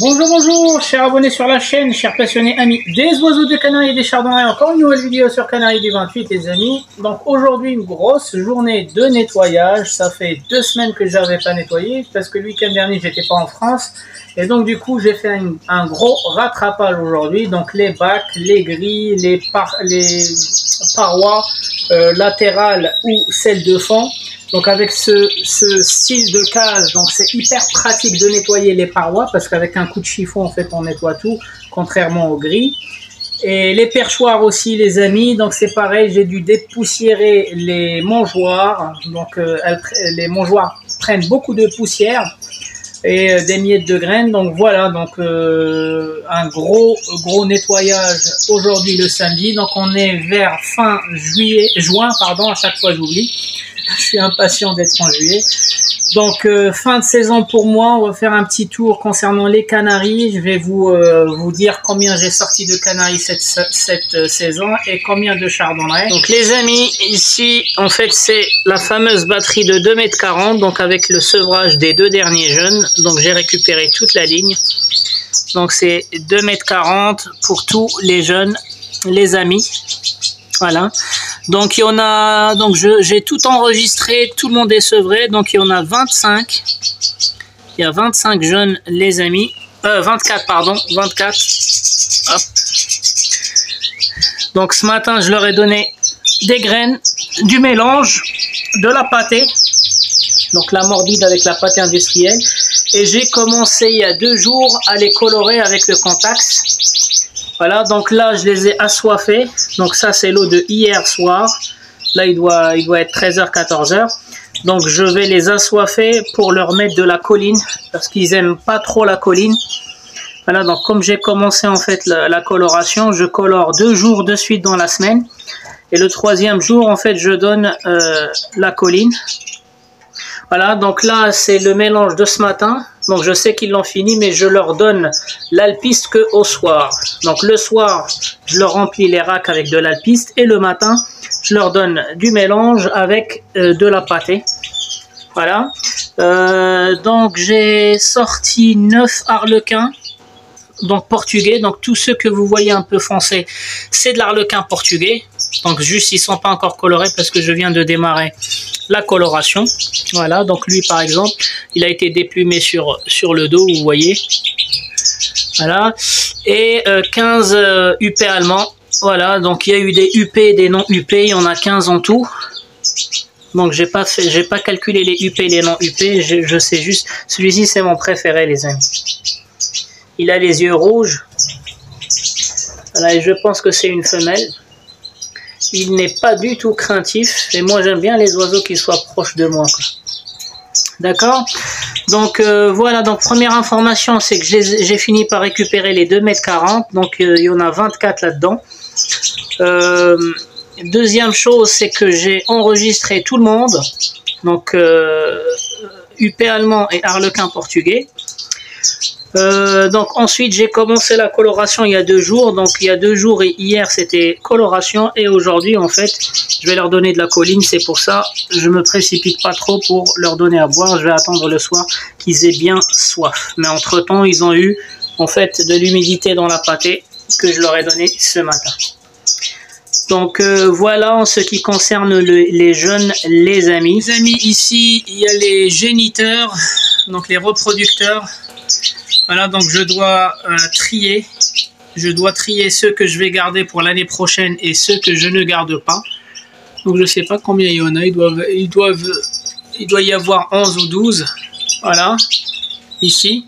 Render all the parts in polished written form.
Bonjour, bonjour, chers abonnés sur la chaîne, chers passionnés amis des oiseaux de Canaries et des chardonnerets. Encore une nouvelle vidéo sur Canaries du 28, les amis. Donc aujourd'hui, une grosse journée de nettoyage. Ça fait 2 semaines que je n'avais pas nettoyé parce que le week-end dernier, j'étais pas en France. Et donc du coup, j'ai fait un gros rattrapage aujourd'hui. Donc les bacs, les grilles, les parois latérales ou celles de fond. Donc avec ce style de cage, donc c'est hyper pratique de nettoyer les parois parce qu'avec un coup de chiffon, en fait, on nettoie tout, contrairement aux grilles. Et les perchoirs aussi, les amis, donc c'est pareil, j'ai dû dépoussiérer les mangeoires. Donc les mangeoires prennent beaucoup de poussière et des miettes de graines. Donc voilà, donc un gros nettoyage aujourd'hui le samedi. Donc on est vers fin juin, pardon, à chaque fois j'oublie. Je suis impatient d'être en juillet. Donc fin de saison pour moi, on va faire un petit tour concernant les Canaries. Je vais vous dire combien j'ai sorti de Canaries cette saison et combien de chardonnerets. Donc les amis, ici en fait c'est la fameuse batterie de 2,40 m, donc avec le sevrage des 2 derniers jeunes. Donc j'ai récupéré toute la ligne. Donc c'est 2,40 m pour tous les jeunes, les amis. Voilà, donc il y en a, donc j'ai tout enregistré, tout le monde est sevré, donc il y en a 25, il y a 25 jeunes les amis, 24 pardon, 24, hop. Donc ce matin je leur ai donné des graines, du mélange, de la pâtée, donc la mordide avec la pâtée industrielle, et j'ai commencé il y a 2 jours à les colorer avec le Contax. Voilà, donc là, je les ai assoiffés. Donc ça, c'est l'eau de hier soir. Là, il doit être 13h, 14h. Donc, je vais les assoiffer pour leur mettre de la choline parce qu'ils n'aiment pas trop la choline. Voilà, donc comme j'ai commencé en fait la coloration, je colore 2 jours de suite dans la semaine. Et le 3e jour, en fait, je donne la choline. Voilà, donc là, c'est le mélange de ce matin. Donc, je sais qu'ils l'ont fini, mais je leur donne l'alpiste qu'au soir. Donc, le soir, je leur remplis les racks avec de l'alpiste. Et le matin, je leur donne du mélange avec de la pâtée. Voilà. Donc, j'ai sorti 9 arlequins. Donc, portugais. Donc, tous ceux que vous voyez un peu foncés, c'est de l'arlequin portugais. Donc, juste, ils ne sont pas encore colorés parce que je viens de démarrer la coloration. Voilà, donc lui par exemple, il a été déplumé sur le dos, vous voyez. Voilà, et 15 UP allemands. Voilà, donc il y a eu des UP et des non UP, il y en a 15 en tout. Donc j'ai pas calculé les UP et les non UP, je sais juste, celui-ci c'est mon préféré les amis. Il a les yeux rouges. Voilà, et je pense que c'est une femelle. Il n'est pas du tout craintif et moi j'aime bien les oiseaux qui soient proches de moi. D'accord. Donc voilà, donc première information, c'est que j'ai fini par récupérer les 2,40 m. Donc il y en a 24 là-dedans. Deuxième chose, c'est que j'ai enregistré tout le monde. Donc UP allemand et arlequin portugais. Donc ensuite j'ai commencé la coloration il y a 2 jours. Donc il y a 2 jours et hier c'était coloration. Et aujourd'hui en fait je vais leur donner de la choline. C'est pour ça je me précipite pas trop pour leur donner à boire. Je vais attendre le soir qu'ils aient bien soif. Mais entre temps ils ont eu en fait de l'humidité dans la pâtée que je leur ai donné ce matin. Donc voilà en ce qui concerne les jeunes, les amis. Les amis, ici il y a les géniteurs, donc les reproducteurs. Voilà, donc je dois trier. Je dois trier ceux que je vais garder pour l'année prochaine et ceux que je ne garde pas. Donc je ne sais pas combien il y en a. Il doit y avoir 11 ou 12. Voilà, ici.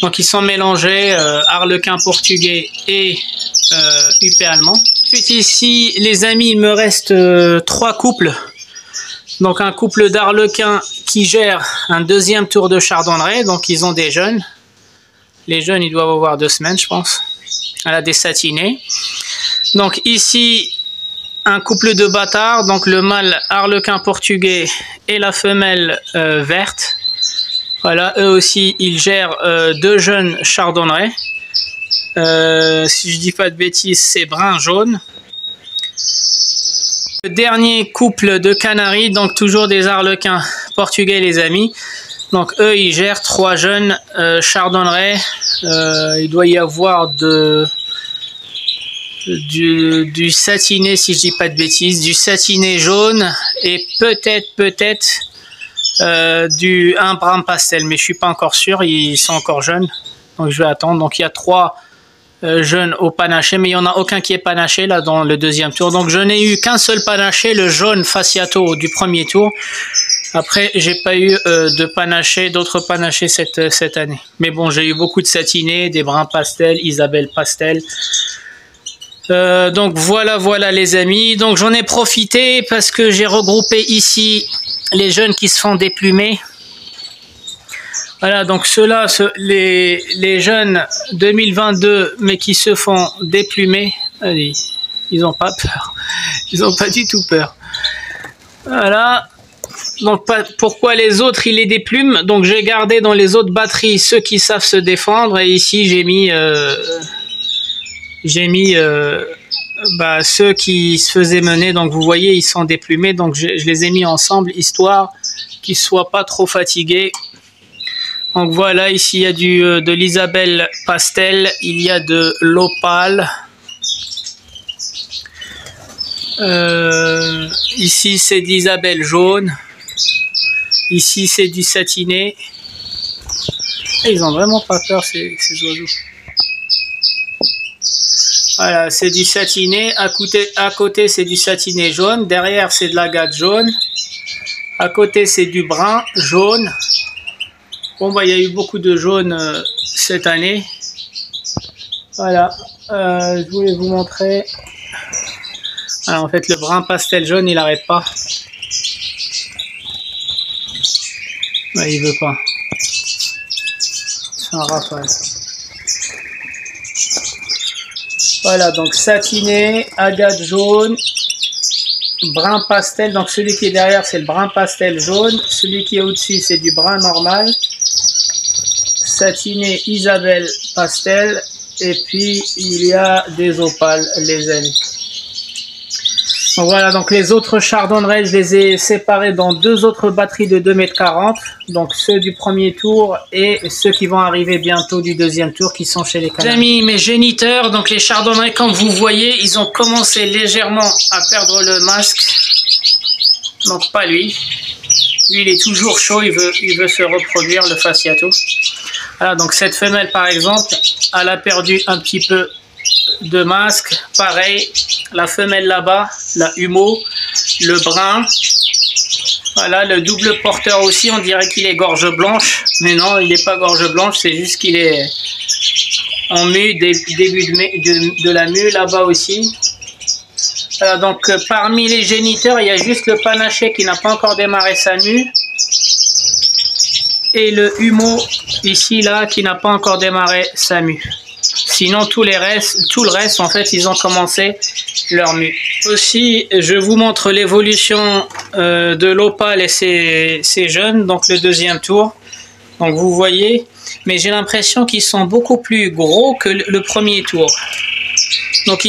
Donc ils sont mélangés, arlequin portugais et UP allemand. Ensuite ici, les amis, il me reste 3 couples. Donc un couple d'arlequins qui gère un 2e tour de chardonneret. Donc ils ont des jeunes. Les jeunes, ils doivent avoir 2 semaines, je pense. Elle a des satinés. Donc ici, un couple de bâtards. Donc le mâle arlequin portugais et la femelle verte. Voilà, eux aussi, ils gèrent 2 jeunes chardonnerets. Si je dis pas de bêtises, c'est brun-jaune. Le dernier couple de Canaries, donc toujours des arlequins portugais les amis. Donc eux, ils gèrent 3 jeunes chardonnerets. Il doit y avoir du satiné, si je dis pas de bêtises, du satiné jaune et peut-être un brun pastel, mais je suis pas encore sûr, ils sont encore jeunes, donc je vais attendre. Donc il y a 3 jeunes au panaché, mais il n'y en a aucun qui est panaché là dans le deuxième tour. Donc je n'ai eu qu'un seul panaché, le jaune Fasciato du premier tour. Après, j'ai pas eu d'autres panachés cette année. Mais bon, j'ai eu beaucoup de satinés, des bruns pastel, Isabelle pastel. Donc voilà les amis. Donc j'en ai profité parce que j'ai regroupé ici les jeunes qui se font déplumer. Voilà, donc ceux-là, les jeunes 2022, mais qui se font déplumer. Allez, ils n'ont pas peur. Ils n'ont pas du tout peur. Voilà. Donc pourquoi les autres ils les déplument? Donc j'ai gardé dans les autres batteries ceux qui savent se défendre, et ici j'ai mis ceux qui se faisaient mener. Donc vous voyez, ils sont déplumés, donc je les ai mis ensemble histoire qu'ils soient pas trop fatigués. Donc voilà, ici il y a de l'Isabelle pastel, il y a de l'opale. Ici c'est d'Isabelle jaune. Ici c'est du satiné. Et ils ont vraiment pas peur ces oiseaux. Voilà, c'est du satiné. À côté c'est du satiné jaune. Derrière c'est de l'agate jaune. À côté c'est du brun jaune. Bon bah il y a eu beaucoup de jaune cette année. Voilà, je voulais vous montrer. Alors, en fait, le brun pastel jaune, il n'arrête pas. Ouais, il veut pas. C'est un rafale. Voilà, donc satiné, agate jaune, brun pastel. Donc celui qui est derrière, c'est le brun pastel jaune. Celui qui est au-dessus, c'est du brun normal. Satiné, Isabelle pastel. Et puis, il y a des opales, les amis. Donc voilà, donc les autres chardonnerets, je les ai séparés dans 2 autres batteries de 2,40 m. Donc ceux du premier tour et ceux qui vont arriver bientôt du deuxième tour, qui sont chez les Canaries. Les amis, mes géniteurs, donc les chardonnerets, comme vous voyez, ils ont commencé légèrement à perdre le masque. Donc pas lui. Lui, il est toujours chaud, il veut se reproduire, le Fasciato. Voilà, donc cette femelle, par exemple, elle a perdu un petit peu de masque. Pareil, la femelle là-bas, la humo, le brun. Voilà, le double porteur aussi, on dirait qu'il est gorge blanche. Mais non, il n'est pas gorge blanche, c'est juste qu'il est en mue, début de la mue là-bas aussi. Voilà, donc parmi les géniteurs, il y a juste le panaché qui n'a pas encore démarré sa mue. Et le humo ici, là, qui n'a pas encore démarré sa mue. Sinon, tout le reste, en fait, ils ont commencé leur mue. Aussi, je vous montre l'évolution de l'opale et ses jeunes, donc le deuxième tour. Donc vous voyez, mais j'ai l'impression qu'ils sont beaucoup plus gros que le premier tour. Donc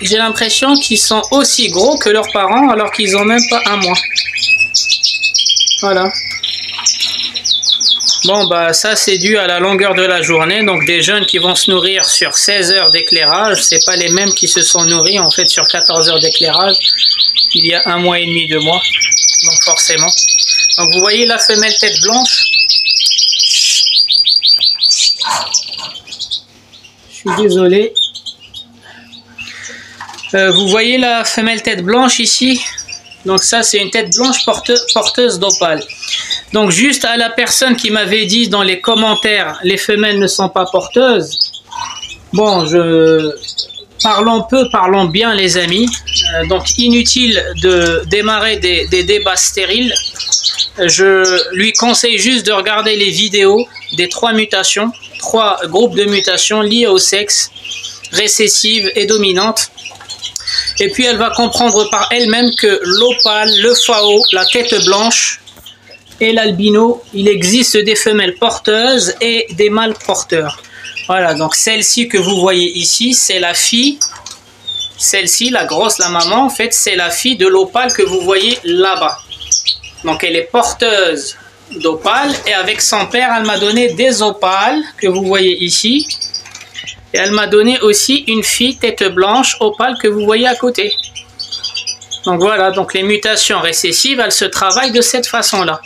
j'ai l'impression qu'ils sont aussi gros que leurs parents, alors qu'ils n'ont même pas un mois. Voilà. Bon, bah ça c'est dû à la longueur de la journée. Donc des jeunes qui vont se nourrir sur 16 heures d'éclairage, c'est pas les mêmes qui se sont nourris en fait sur 14 heures d'éclairage il y a 1 mois et demi, 2 mois. Donc forcément. Donc vous voyez la femelle tête blanche. Je suis désolé. Vous voyez la femelle tête blanche ici. Donc ça c'est une tête blanche porteuse d'opale. Donc juste à la personne qui m'avait dit dans les commentaires, les femelles ne sont pas porteuses. Bon, parlons bien les amis. Donc inutile de démarrer des débats stériles. Je lui conseille juste de regarder les vidéos des 3 mutations, 3 groupes de mutations liées au sexe, récessive et dominante. Et puis elle va comprendre par elle-même que l'opale, le FAO, la tête blanche et l'albino, il existe des femelles porteuses et des mâles porteurs. Voilà, donc celle-ci que vous voyez ici, c'est la fille. Celle-ci, la grosse, la maman, en fait, c'est la fille de l'opale que vous voyez là-bas. Donc elle est porteuse d'opales. Et avec son père, elle m'a donné des opales que vous voyez ici. Et elle m'a donné aussi une fille tête blanche opale que vous voyez à côté. Donc voilà, donc les mutations récessives, elles se travaillent de cette façon-là.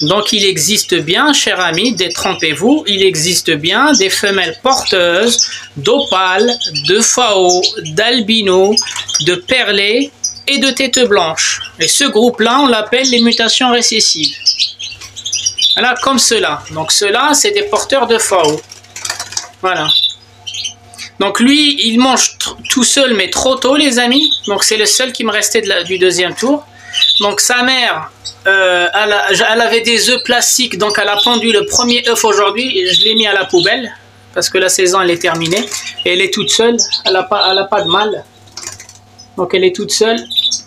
Donc il existe bien, chers amis, détrompez-vous, il existe bien des femelles porteuses d'opales, de FAO, d'albino, de perlé et de tête blanche. Et ce groupe-là, on l'appelle les mutations récessives. Voilà, comme cela. Donc ceux-là, c'est des porteurs de FAO. Voilà. Donc lui, il mange tout seul, mais trop tôt, les amis. Donc c'est le seul qui me restait du deuxième tour. Donc sa mère, elle avait des œufs plastiques, donc elle a pendu le premier œuf aujourd'hui. Je l'ai mis à la poubelle, parce que la saison, elle est terminée. Et elle est toute seule, elle n'a pas de mâle. Donc elle est toute seule.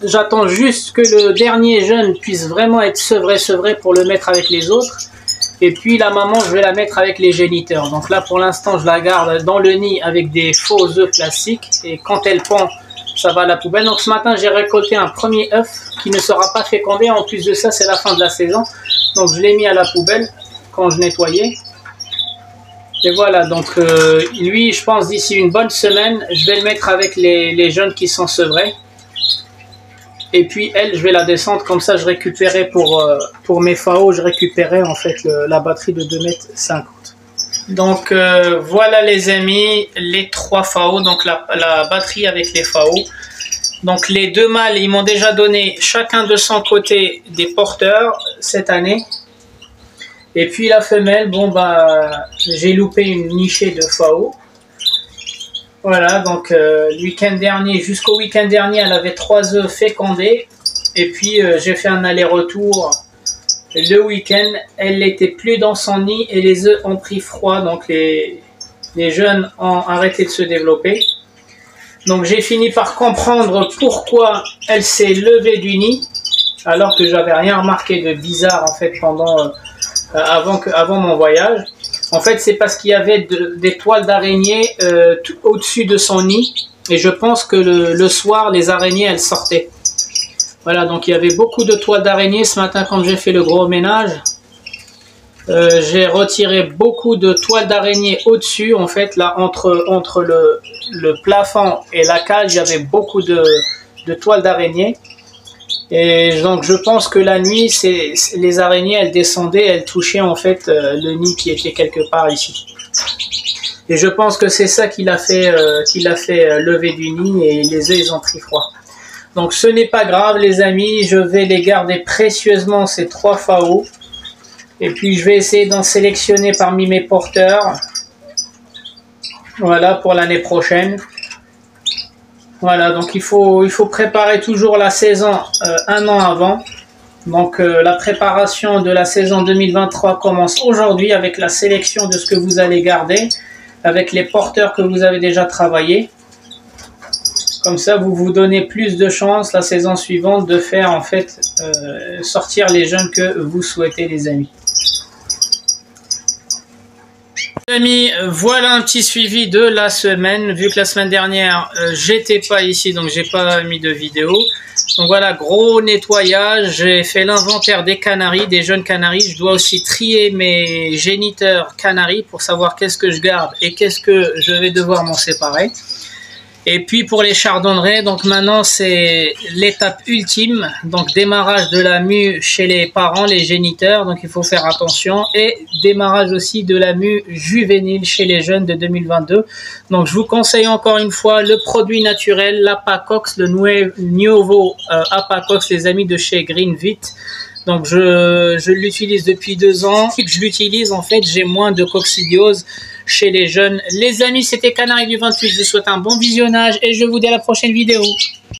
J'attends juste que le dernier jeune puisse vraiment être sevré pour le mettre avec les autres. Et puis la maman, je vais la mettre avec les géniteurs. Donc là, pour l'instant, je la garde dans le nid avec des faux œufs plastiques. Et quand elle pond, ça va à la poubelle. Donc ce matin, j'ai récolté un premier œuf qui ne sera pas fécondé. En plus de ça, c'est la fin de la saison. Donc je l'ai mis à la poubelle quand je nettoyais. Et voilà, donc lui, je pense d'ici une bonne semaine, je vais le mettre avec les jeunes qui sont sevrés. Et puis elle, je vais la descendre, comme ça je récupérais pour mes FAO, je récupérais en fait la batterie de 2,50 m. Donc voilà les amis, les 3 FAO, donc la batterie avec les FAO. Donc les 2 mâles, ils m'ont déjà donné chacun de son côté des porteurs cette année. Et puis la femelle, bon bah j'ai loupé une nichée de FAO. Voilà, donc le week-end dernier, jusqu'au week-end dernier, elle avait 3 œufs fécondés. Et puis j'ai fait un aller-retour le week-end. Elle n'était plus dans son nid et les œufs ont pris froid. Donc les jeunes ont arrêté de se développer. Donc j'ai fini par comprendre pourquoi elle s'est levée du nid. Alors que j'avais rien remarqué de bizarre en fait avant mon voyage. En fait, c'est parce qu'il y avait des toiles d'araignées au-dessus de son nid. Et je pense que le soir, les araignées, elles sortaient. Voilà, donc il y avait beaucoup de toiles d'araignées. Ce matin, quand j'ai fait le gros ménage, j'ai retiré beaucoup de toiles d'araignées au-dessus. En fait, là, entre le plafond et la cage, il y avait beaucoup de toiles d'araignées. Et donc je pense que la nuit, les araignées, elles descendaient, elles touchaient en fait le nid qui était quelque part ici. Et je pense que c'est ça qui l'a fait lever du nid et les œufs ils ont pris froid. Donc ce n'est pas grave les amis, je vais les garder précieusement ces 3 FAO. Et puis je vais essayer d'en sélectionner parmi mes porteurs. Voilà pour l'année prochaine. Voilà, donc il faut préparer toujours la saison un an avant. Donc la préparation de la saison 2023 commence aujourd'hui avec la sélection de ce que vous allez garder, avec les porteurs que vous avez déjà travaillé. Comme ça, vous vous donnez plus de chances la saison suivante de faire en fait sortir les jeunes que vous souhaitez, les amis. Amis, voilà un petit suivi de la semaine. Vu que la semaine dernière j'étais pas ici, donc j'ai pas mis de vidéo. Donc voilà, gros nettoyage. J'ai fait l'inventaire des canaris, des jeunes canaris. Je dois aussi trier mes géniteurs canaris pour savoir qu'est-ce que je garde et qu'est-ce que je vais devoir m'en séparer. Et puis pour les chardonnerets, donc maintenant c'est l'étape ultime, donc démarrage de la mue chez les parents, les géniteurs, donc il faut faire attention, et démarrage aussi de la mue juvénile chez les jeunes de 2022. Donc je vous conseille encore une fois le produit naturel, l'Apacox, le Nuovo Apacox, les amis de chez Greenvit. Donc je l'utilise depuis 2 ans. Depuis que je l'utilise, en fait, j'ai moins de coccidiose chez les jeunes. Les amis, c'était Canari du 28. Je vous souhaite un bon visionnage et je vous dis à la prochaine vidéo.